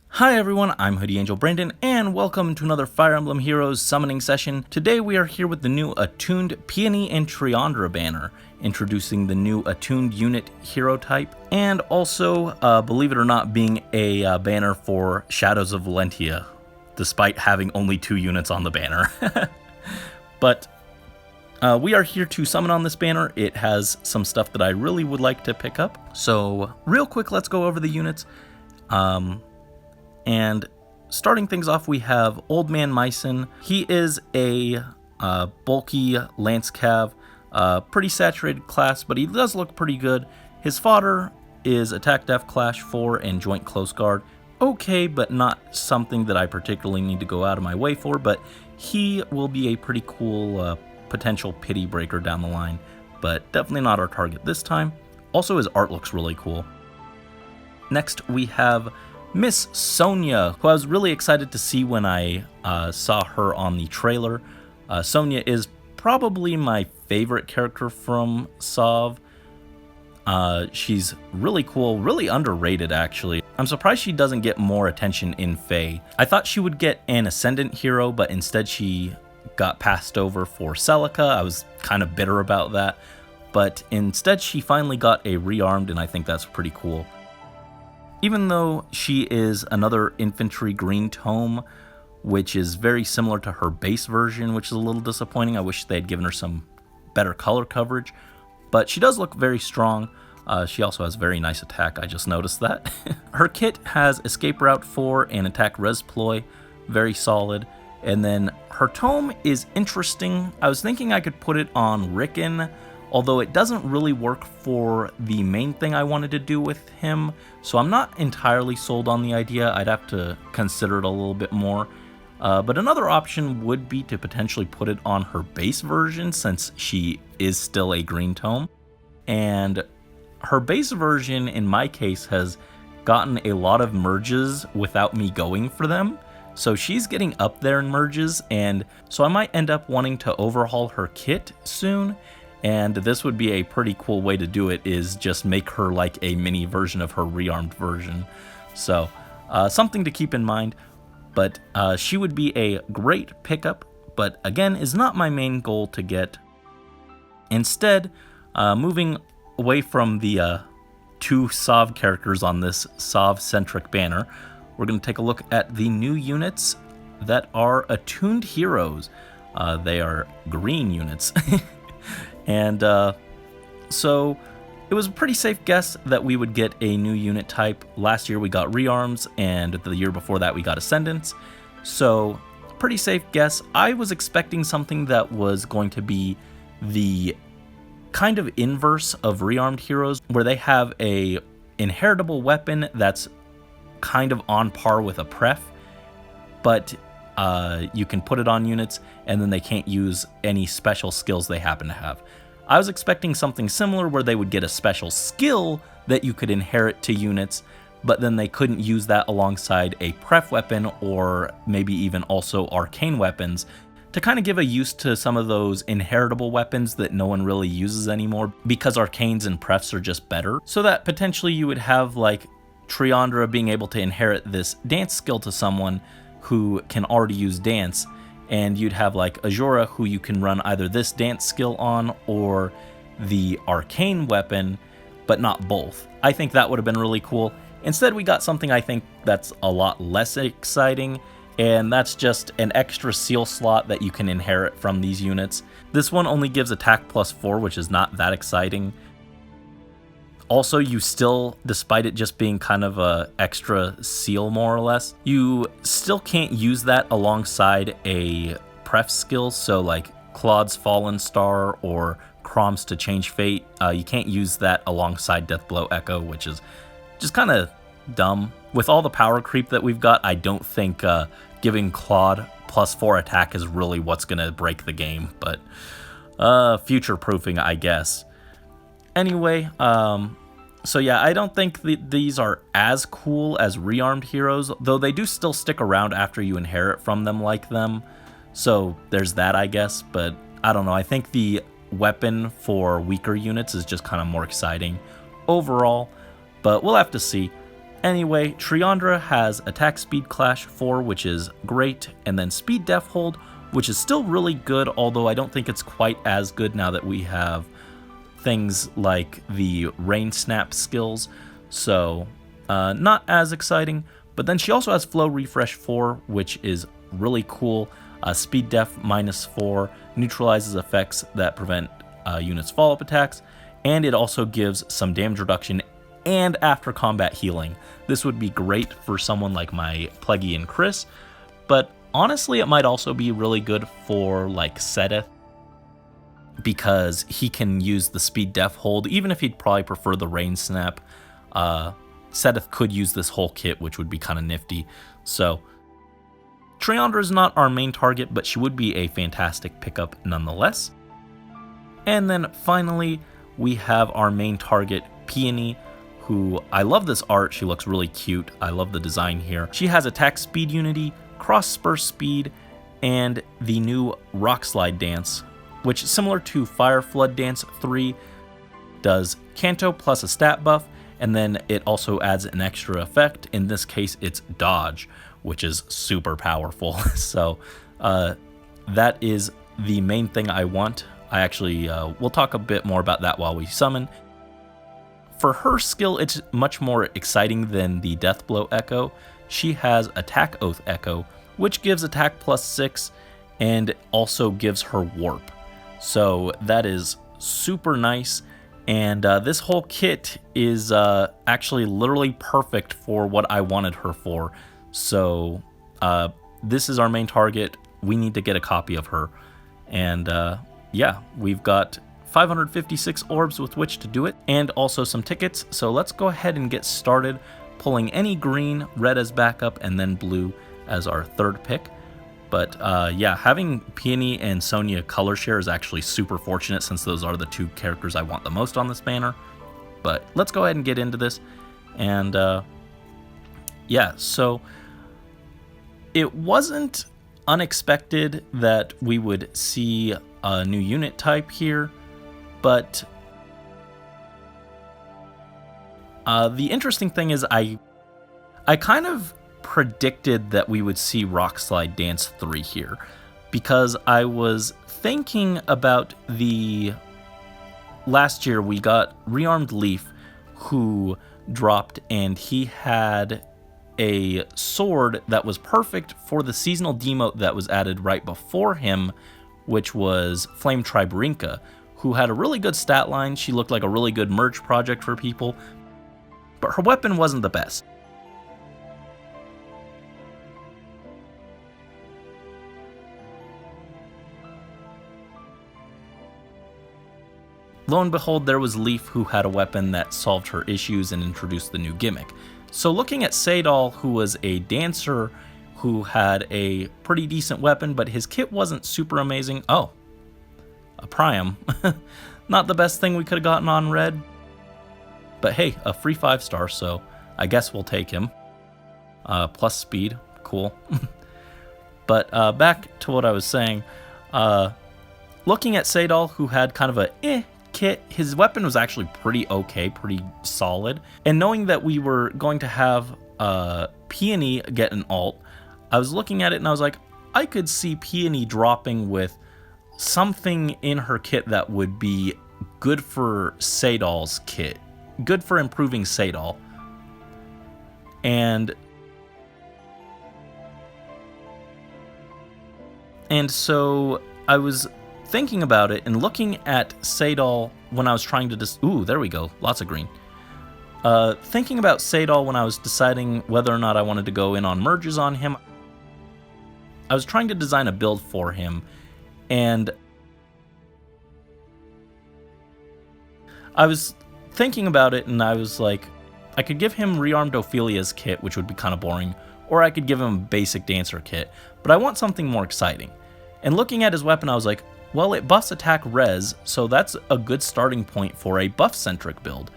Hi everyone, I'm Hoodie Angel Brandon, and welcome to another Fire Emblem Heroes summoning session. Today we are here with the new Attuned Peony and Triandra banner, introducing the new Attuned unit hero type, and also, believe it or not, being a banner for Shadows of Valentia, despite having only 2 units on the banner. But we are here to summon on this banner. It has some stuff that I really would like to pick up. So real quick, let's go over the units. And starting things off, we have Old Man Mycen. He is a bulky Lance Cav, pretty saturated class, but he does look pretty good. His fodder is Attack Def Clash 4 and Joint Close Guard. Okay, but not something that I particularly need to go out of my way for, but he will be a pretty cool potential pity breaker down the line, but definitely not our target this time. Also, his art looks really cool. Next, we have Miss Sonia, who I was really excited to see when I saw her on the trailer. Sonia is probably my favorite character from SOV. She's really cool, really underrated actually. I'm surprised she doesn't get more attention in FEH. I thought she would get an Ascendant hero, but instead she got passed over for Celica. I was kind of bitter about that, but instead she finally got a rearmed, and I think that's pretty cool. Even though she is another infantry green tome, which is very similar to her base version, which is a little disappointing. I wish they had given her some better color coverage, but she does look very strong. She also has very nice attack, I just noticed that. Her kit has Escape Route 4 and Attack Res Ploy, very solid. And then her tome is interesting. I was thinking I could put it on Rickon, although it doesn't really work for the main thing I wanted to do with him, so I'm not entirely sold on the idea. I'd have to consider it a little bit more. But another option would be to potentially put it on her base version, since she is still a green tome. And her base version, in my case, has gotten a lot of merges without me going for them. So she's getting up there in merges, and so I might end up wanting to overhaul her kit soon. And this would be a pretty cool way to do it, is just make her like a mini version of her rearmed version. So something to keep in mind, but she would be a great pickup, but again is not my main goal to get. Instead, moving away from the 2 SOV characters on this SOV-centric banner, we're going to take a look at the new units that are Attuned Heroes. They are green units. And so it was a pretty safe guess that we would get a new unit type. Last year we got rearms, and the year before that we got ascendants. So pretty safe guess. I was expecting something that was going to be the kind of inverse of rearmed heroes, where they have a inheritable weapon that's kind of on par with a pref, but you can put it on units and then they can't use any special skills they happen to have. I was expecting something similar where they would get a special skill that you could inherit to units, but then they couldn't use that alongside a pref weapon or maybe even also arcane weapons, to kind of give a use to some of those inheritable weapons that no one really uses anymore because arcanes and prefs are just better. So that potentially you would have like Triandra being able to inherit this dance skill to someone who can already use dance, and you'd have like Azura, who you can run either this dance skill on or the arcane weapon, but not both. I think that would have been really cool. Instead, we got something I think that's a lot less exciting, and that's just an extra seal slot that you can inherit from these units. This one only gives attack +4, which is not that exciting. Also, you still, despite it just being kind of a extra seal more or less, you still can't use that alongside a pref skill. So like Claude's Fallen Star or Crom's To Change Fate, you can't use that alongside Deathblow Echo, which is just kind of dumb. With all the power creep that we've got, I don't think giving Claude +4 attack is really what's going to break the game, but future-proofing, I guess. Anyway, so yeah, I don't think these are as cool as rearmed heroes, though they do still stick around after you inherit from them like them. So there's that, I guess, but I don't know. I think the weapon for weaker units is just kind of more exciting overall, but we'll have to see. Anyway, Triandra has attack speed clash 4, which is great, and then speed def hold, which is still really good, although I don't think it's quite as good now that we have things like the rain snap skills, so not as exciting. But then she also has flow refresh 4, which is really cool. Speed def -4 neutralizes effects that prevent units follow-up attacks, and it also gives some damage reduction and after combat healing. This would be great for someone like my Plegian Chris, but honestly it might also be really good for like Sedith, because he can use the speed def hold, even if he'd probably prefer the rain snap. Sedith could use this whole kit, which would be kind of nifty. So Triandra is not our main target, but she would be a fantastic pickup nonetheless. And then finally, we have our main target, Peony, who I love this art. She looks really cute. I love the design here. She has attack speed unity, cross spur speed, and the new rock slide dance, which similar to Fire Flood Dance 3 does Canto plus a stat buff, and then it also adds an extra effect. In this case, it's dodge, which is super powerful. So that is the main thing I want. I actually, we'll talk a bit more about that while we summon. For her skill, it's much more exciting than the Death Blow Echo. She has Attack Oath Echo, which gives attack +6 and also gives her warp. So that is super nice. And this whole kit is actually literally perfect for what I wanted her for. So this is our main target. We need to get a copy of her. And yeah, we've got 556 orbs with which to do it, and also some tickets. So let's go ahead and get started, pulling any green, red as backup, and then blue as our third pick. But yeah, having Peony and Sonia color share is actually super fortunate, since those are the two characters I want the most on this banner. But let's go ahead and get into this. And yeah, so it wasn't unexpected that we would see a new unit type here, but the interesting thing is I kind of predicted that we would see Rock Slide Dance 3 here, because I was thinking about the last year we got Rearmed Leaf, who dropped, and he had a sword that was perfect for the seasonal demote that was added right before him, which was Flame Triburinka, who had a really good stat line. She looked like a really good merge project for people, but her weapon wasn't the best. Lo and behold, there was Leaf, who had a weapon that solved her issues and introduced the new gimmick. So looking at Sadal, who was a dancer who had a pretty decent weapon, but his kit wasn't super amazing. Oh, a Priam. Not the best thing we could have gotten on red, but hey, a free 5-star, so I guess we'll take him. Plus speed, cool. But back to what I was saying. Looking at Sadal, who had kind of a kit, his weapon was actually pretty okay, pretty solid. And knowing that we were going to have Peony get an alt, I was looking at it and I was like, I could see Peony dropping with something in her kit that would be good for Sadal's kit, good for improving Sadal. And so I was thinking about it and looking at Sadal when I was trying to ooh, there we go, lots of green. Thinking about Sadal when I was deciding whether or not I wanted to go in on merges on him, I was trying to design a build for him, and I was thinking about it and I was like, I could give him Rearmed Ophelia's kit, which would be kind of boring, or I could give him a basic dancer kit, but I want something more exciting. And looking at his weapon, I was like, well, it buffs attack res, so that's a good starting point for a buff-centric build.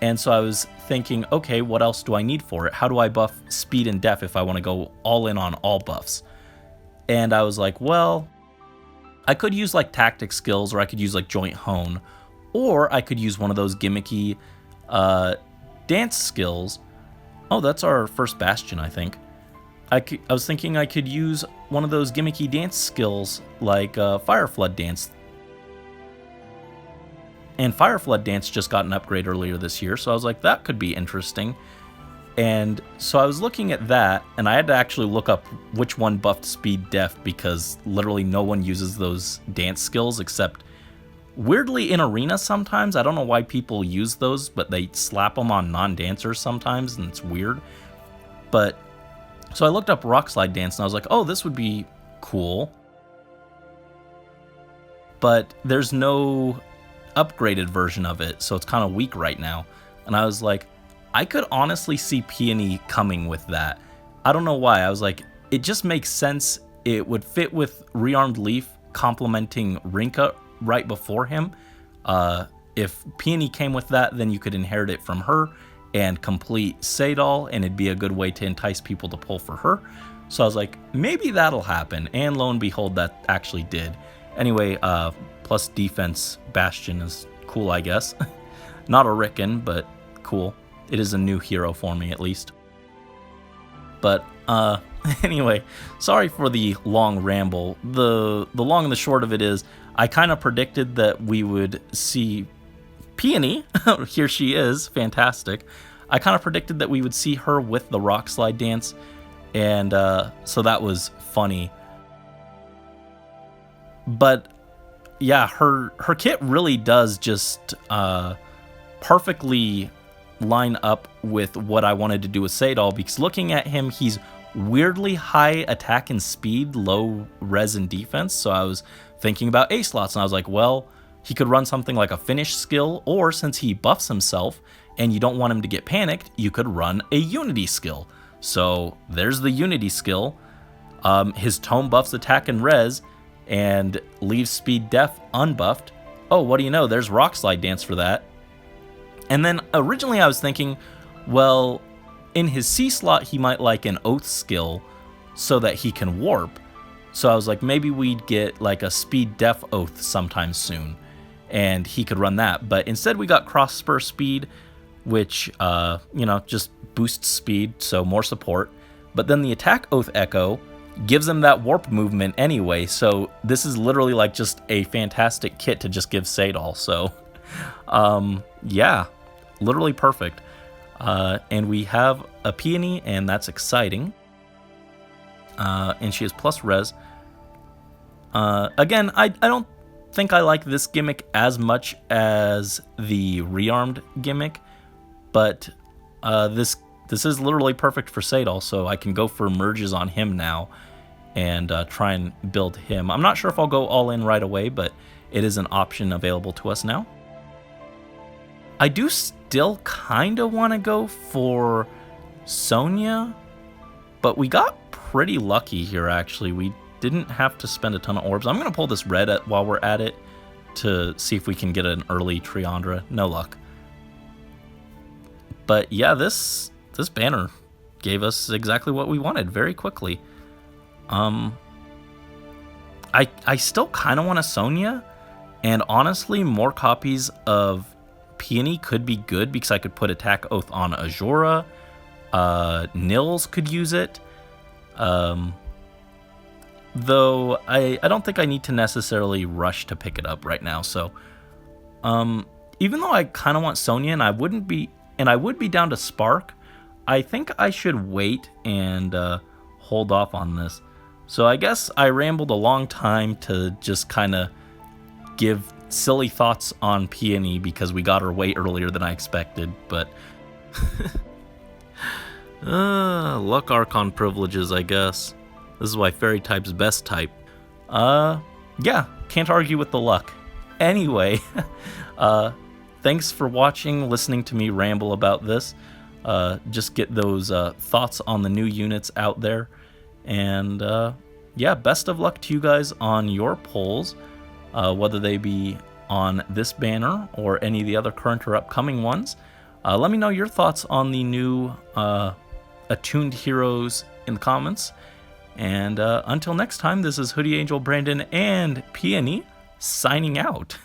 And so I was thinking, okay, what else do I need for it? How do I buff speed and def if I want to go all in on all buffs? And I was like, well, I could use like tactic skills, or I could use like joint hone, or I could use one of those gimmicky dance skills. Oh, that's our first bastion, I think. I was thinking I could use one of those gimmicky dance skills like Fire Flood Dance. And Fire Flood Dance just got an upgrade earlier this year, so I was like, that could be interesting. And so I was looking at that, and I had to actually look up which one buffed Speed Def, because literally no one uses those dance skills except weirdly in Arena sometimes. I don't know why people use those, but they slap them on non-dancers sometimes, and it's weird. But so I looked up Rock Slide Dance, and I was like, oh, this would be cool. But there's no upgraded version of it, so it's kind of weak right now. And I was like, I could honestly see Peony coming with that. I don't know why. I was like, it just makes sense. It would fit with Rearmed Leaf complementing Rinka right before him. If Peony came with that, then you could inherit it from her and complete Sadal, and it'd be a good way to entice people to pull for her. So I was like, maybe that'll happen. And lo and behold, that actually did. Anyway, plus defense Bastion is cool, I guess. Not a Ricken, but cool. It is a new hero for me, at least. But, anyway, sorry for the long ramble. The long and the short of it is, I kind of predicted that we would see Peony. Here she is, fantastic. I kind of predicted that we would see her with the Rock Slide Dance, and so that was funny. But, yeah, her kit really does just perfectly line up with what I wanted to do with Sadal, because looking at him, he's weirdly high attack and speed, low res and defense. So I was thinking about A slots, and I was like, well, he could run something like a finish skill, or since he buffs himself and you don't want him to get panicked, you could run a unity skill. So there's the unity skill. His tome buffs attack and res and leaves speed def unbuffed. Oh, what do you know? There's Rock Slide Dance for that. And then originally I was thinking, well, in his C slot, he might like an Oath skill so that he can warp. So I was like, maybe we'd get like a Speed Def Oath sometime soon, and he could run that. But instead we got Cross Spur Speed, which, just boosts speed, so more support. But then the Attack Oath Echo gives him that warp movement anyway, so this is literally like just a fantastic kit to just give Sadal. So, yeah. Literally perfect. And we have a Peony, and that's exciting. And she has plus res. Again, I don't think I like this gimmick as much as the rearmed gimmick, but this is literally perfect for Sadal, so I can go for merges on him now and try and build him. I'm not sure if I'll go all in right away, but it is an option available to us now. I do still kind of want to go for Sonya, but we got pretty lucky here, actually. We didn't have to spend a ton of orbs. I'm going to pull this red while we're at it to see if we can get an early Triandra. No luck. But yeah, this banner gave us exactly what we wanted very quickly. I still kind of want a Sonya, and honestly, more copies of Peony could be good because I could put Attack Oath on Azura. Nils could use it. Though I don't think I need to necessarily rush to pick it up right now. So even though I kind of want Sonya, and I would be down to Spark, I think I should wait and hold off on this. So I guess I rambled a long time to just kind of give silly thoughts on Peony because we got her way earlier than I expected, but luck Archon privileges, I guess. This is why fairy type's best type. Yeah, can't argue with the luck. Anyway, thanks for watching, listening to me ramble about this. Just get those thoughts on the new units out there. And yeah, best of luck to you guys on your polls, whether they be on this banner or any of the other current or upcoming ones. Let me know your thoughts on the new Attuned heroes in the comments. And until next time, this is Hoodie Angel Brandon and Peony signing out.